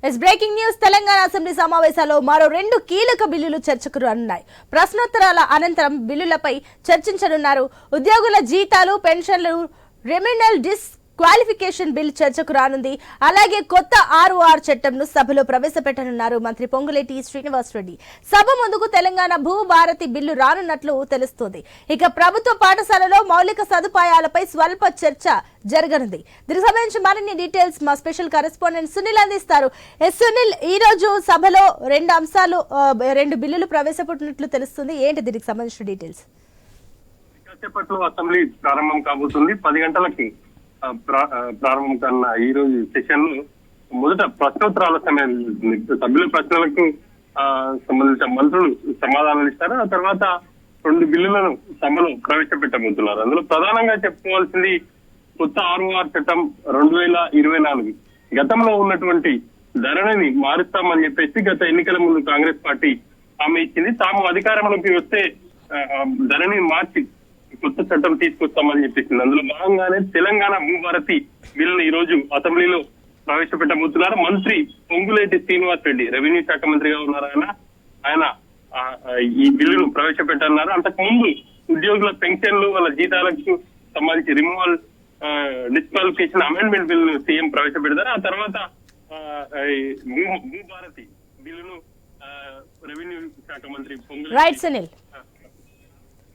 Breaking news. Telangana assembly సమావేశాల్లో మరో 2 కీలక బిల్లులు చర్చకు రానున్నాయి. ప్రశ్నోత్తరాల అనంతరం బిల్లులపై చర్చించనున్నారు. ఉద్యోగుల జీతాలు, పెన్షన్లు, రెమ్యునరల్ క్వాలిఫికేషన్ బిల్ చర్చకు రానుంది. అలాగే కొత్త ఆర్ఓఆర్ చట్టంను సభలో ప్రవేశపెట్టనున్నారు మంత్రి పొంగులేటి శ్రీనివాసరెడ్డి. సభ ముందుకు తెలంగాణ భూభారతి బిల్లు రానున్నట్లు తెలుస్తోంది. ఇక ప్రభుత్వ పాఠశాలలో మౌలిక సదుపాయాలపై స్వల్ప చర్చ జరగనుంది. దీనికి సంబంధించి మరిన్ని డీటెయిల్స్ మా స్పెషల్ కరెస్పాండెంట్ సునీల్ అందిస్తారు. సునీల్, ఈ రోజు సభలో 2 బిల్లులు ప్రవేశపెట్టినట్లు తెలుస్తుంది. ఏంటి దీనికి సంబంధించిన డీటెయిల్స్? కాసేపట్లో అసెంబ్లీ ప్రారంభం కాబోతుంది. 10 గంటలకి ప్రారంభం కన్నా ఈ రోజు సెషన్ లో మొదట ప్రశ్నోత్తరాల సమయం. సభ్యుల ప్రశ్నలకు సంబంధించిన మంత్రులు సమాధానాలు ఇస్తారు. ఆ తర్వాత 2 బిల్లులను సభలో ప్రవేశపెట్టబోతున్నారు. అందులో ప్రధానంగా చెప్పుకోవాల్సింది కొత్త ఆర్ఓఆర్ చట్టం 2024. గతంలో ఉన్నటువంటి ధరని మారుస్తామని చెప్పేసి గత ఎన్నికల ముందు కాంగ్రెస్ పార్టీ హామీ ఇచ్చింది. తాము అధికారంలోకి వస్తే ధరని మార్చి కొత్త చట్టం తీసుకొస్తామని చెప్పేసింది. అందులో భాగంగానే తెలంగాణ భూభారతి బిల్లును ఈ రోజు అసెంబ్లీలో ప్రవేశపెట్టబోతున్నారు. మంత్రి పొంగులేటి శ్రీనివాసరెడ్డి రెవెన్యూ శాఖ మంత్రిగా ఉన్నారు. ఆయన ఈ బిల్లును ప్రవేశపెట్టన్నారు. అంతకు ముందు ఉద్యోగుల పెన్షన్లు, వాళ్ళ జీతాలకు సంబంధించి రిమూవల్ డిస్క్వాలిఫికేషన్ అమెండ్మెంట్ బిల్లును సీఎం ప్రవేశపెడతారు. ఆ తర్వాత భూభారతి బిల్లును రెవెన్యూ శాఖ మంత్రి పొంగులేటి